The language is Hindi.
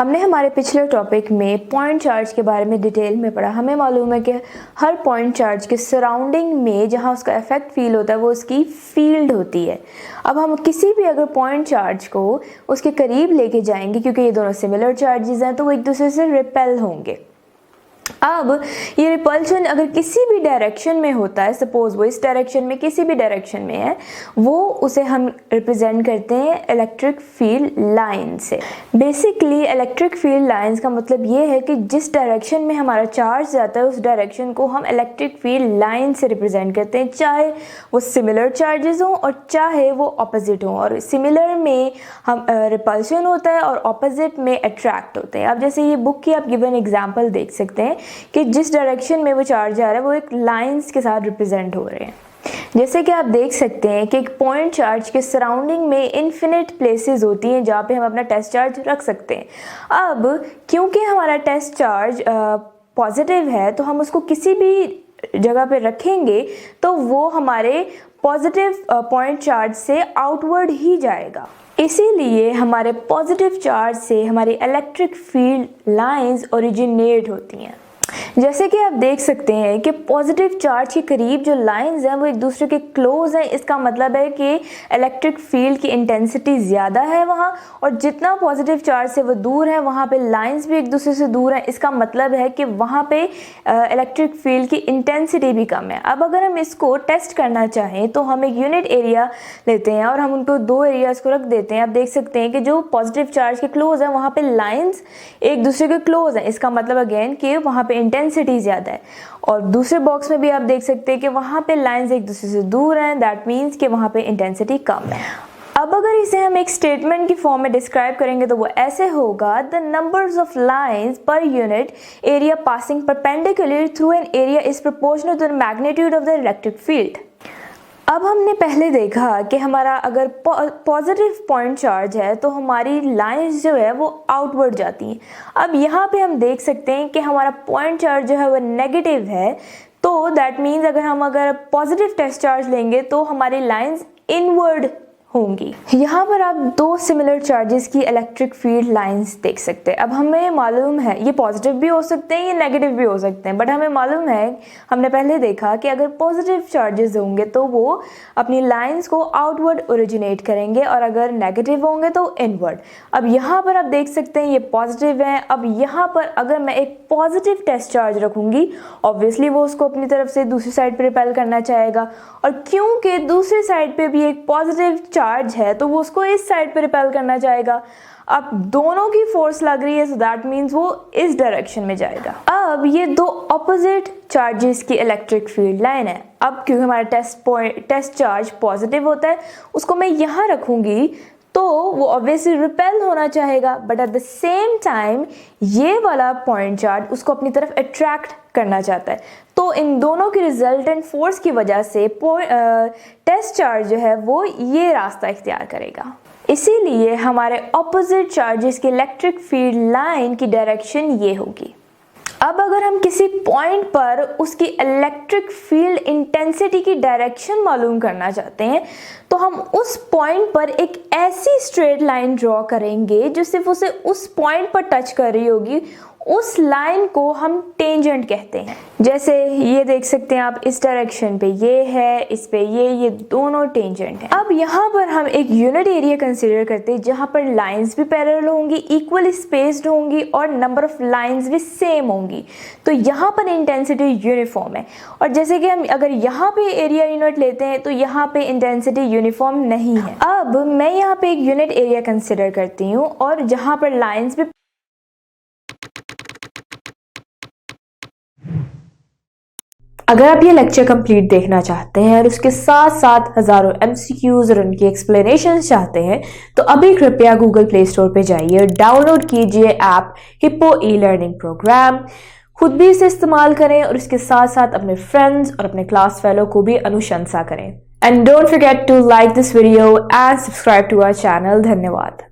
हमने हमारे पिछले टॉपिक में पॉइंट चार्ज के बारे में डिटेल में पढ़ा। हमें मालूम है कि हर पॉइंट चार्ज के सराउंडिंग में जहाँ उसका इफेक्ट फील होता है वो उसकी फील्ड होती है। अब हम किसी भी अगर पॉइंट चार्ज को उसके करीब लेके जाएंगे, क्योंकि ये दोनों सिमिलर चार्जेस हैं, तो वो एक दूसरे से रिपेल होंगे। अब ये रिपल्शन अगर किसी भी डायरेक्शन में होता है, सपोज वो इस डायरेक्शन में किसी भी डायरेक्शन में है, वो उसे हम रिप्रेजेंट करते हैं इलेक्ट्रिक फील्ड लाइन से। बेसिकली इलेक्ट्रिक फील्ड लाइंस का मतलब ये है कि जिस डायरेक्शन में हमारा चार्ज जाता है उस डायरेक्शन को हम इलेक्ट्रिक फील्ड लाइन से रिप्रेजेंट करते हैं, चाहे वो सिमिलर चार्जेस हों और चाहे वो ऑपोजिट हों। और सिमिलर में हम रिपल्शन होता है और ऑपोजिट में अट्रैक्ट होते हैं। अब जैसे ये बुक की आप गिवन एग्जाम्पल देख सकते हैं कि जिस डायरेक्शन में वो चार्ज आ रहा है वो एक लाइंस के साथ रिप्रेजेंट हो रहे हैं। जैसे कि आप देख सकते हैं कि एक पॉइंट चार्ज के सराउंडिंग में इन्फिनिट प्लेसेस होती हैं जहाँ पे हम अपना टेस्ट चार्ज रख सकते हैं। अब क्योंकि हमारा टेस्ट चार्ज पॉजिटिव है तो हम उसको किसी भी जगह पे रखेंगे तो वो हमारे पॉजिटिव पॉइंट चार्ज से आउटवर्ड ही जाएगा। इसीलिए हमारे पॉजिटिव चार्ज से हमारी इलेक्ट्रिक फील्ड लाइंस ओरिजिनेट होती हैं। जैसे कि आप देख सकते हैं कि पॉजिटिव चार्ज के करीब जो लाइंस हैं वो एक दूसरे के क्लोज हैं। इसका मतलब है कि इलेक्ट्रिक फील्ड की इंटेंसिटी ज़्यादा है वहाँ, और जितना पॉजिटिव चार्ज से वो दूर है वहाँ पे लाइंस भी एक दूसरे से दूर हैं। इसका मतलब है कि वहाँ पे इलेक्ट्रिक फील्ड की इंटेंसिटी भी कम है। अब अगर हम इसको टेस्ट करना चाहें तो हम एक यूनिट एरिया लेते हैं और हम उनको दो एरियाज़ को रख देते हैं। आप देख सकते हैं कि जो पॉजिटिव चार्ज के क्लोज है वहाँ पे लाइंस एक दूसरे के क्लोज हैं। इसका मतलब अगेन कि वहाँ पे इंटेंसिटी ज़्यादा है। और दूसरे बॉक्स में भी आप देख सकते हैं कि वहाँ पे लाइंस एक दूसरे से दूर हैं, दैट मीन्स कि वहाँ पे इंटेंसिटी कम है। अब अगर इसे हम एक स्टेटमेंट की फॉर्म में डिस्क्राइब करेंगे तो वो ऐसे होगा, the numbers of lines per unit area passing perpendicular through an area is proportional to the magnitude of the electric field. अब हमने पहले देखा कि हमारा अगर पॉजिटिव पॉइंट चार्ज है तो हमारी लाइंस जो है वो आउटवर्ड जाती हैं। अब यहाँ पे हम देख सकते हैं कि हमारा पॉइंट चार्ज जो है वो नेगेटिव है, तो दैट मीन्स अगर पॉजिटिव टेस्ट चार्ज लेंगे तो हमारी लाइंस इनवर्ड होंगी। यहाँ पर आप दो सिमिलर चार्जेस की इलेक्ट्रिक फील्ड लाइंस देख सकते हैं। अब हमें मालूम है ये पॉजिटिव भी हो सकते हैं, ये नेगेटिव भी हो सकते हैं, बट हमें मालूम है, हमने पहले देखा कि अगर पॉजिटिव चार्जेस होंगे तो वो अपनी लाइंस को आउटवर्ड ओरिजिनेट करेंगे और अगर नेगेटिव होंगे तो इनवर्ड। अब यहाँ पर आप देख सकते हैं ये पॉजिटिव है। अब यहाँ पर अगर मैं एक पॉजिटिव टेस्ट चार्ज रखूँगी, ऑब्वियसली वो उसको अपनी तरफ से दूसरी साइड पर रिपेल करना चाहेगा, और क्योंकि दूसरी साइड पर भी एक पॉजिटिव चार्ज है तो वो उसको इस साइड पे रिपेल करना चाहेगा। अब दोनों की फोर्स लग रही है, सो दैट मीन्स वो इस डायरेक्शन में जाएगा। अब ये दो ऑपोजिट चार्जेस की इलेक्ट्रिक फील्ड लाइन है। अब क्योंकि हमारा टेस्ट चार्ज पॉजिटिव होता है, उसको मैं यहाँ रखूंगी तो वो ऑब्वियसली रिपेल होना चाहेगा, but at the same time ये वाला पॉइंट चार्ज उसको अपनी तरफ अट्रैक्ट करना चाहता है। तो इन दोनों की रिजल्टेंट फोर्स की वजह से टेस्ट चार्ज जो है वो ये रास्ता इख्तियार करेगा। इसीलिए हमारे ऑपोजिट चार्जेस की इलेक्ट्रिक फील्ड लाइन की डायरेक्शन ये होगी। अब अगर हम किसी पॉइंट पर उसकी इलेक्ट्रिक फील्ड इंटेंसिटी की डायरेक्शन मालूम करना चाहते हैं तो हम उस पॉइंट पर एक ऐसी स्ट्रेट लाइन ड्रॉ करेंगे जो सिर्फ उसे उस पॉइंट पर टच कर रही होगी। उस लाइन को हम टेंजेंट कहते हैं। जैसे ये देख सकते हैं आप, इस डायरेक्शन पे ये है, इस पे ये दोनों टेंजेंट हैं। अब यहाँ पर हम एक यूनिट एरिया कंसीडर करते हैं जहाँ पर लाइंस भी पैरेलल होंगी, इक्वली स्पेस्ड होंगी और नंबर ऑफ लाइंस भी सेम होंगी। तो यहाँ पर इंटेंसिटी यूनिफॉर्म है। और जैसे कि हम अगर यहाँ पे एरिया यूनिट लेते हैं तो यहाँ पे इंटेंसिटी यूनिफॉर्म नहीं है। अब मैं यहाँ पे एक यूनिट एरिया कंसीडर करती हूँ और जहाँ पर लाइंस भी अगर आप ये लेक्चर कंप्लीट देखना चाहते हैं और उसके साथ साथ हज़ारों MCQs और उनकी एक्सप्लेनेशंस चाहते हैं तो अभी कृपया गूगल प्ले स्टोर पे जाइए और डाउनलोड कीजिए ऐप हिप्पो ई-लर्निंग प्रोग्राम। खुद भी इसे इस्तेमाल करें और इसके साथ साथ अपने फ्रेंड्स और अपने क्लास फेलो को भी अनुशंसा करें। And don't forget to like this video and subscribe to our channel. धन्यवाद।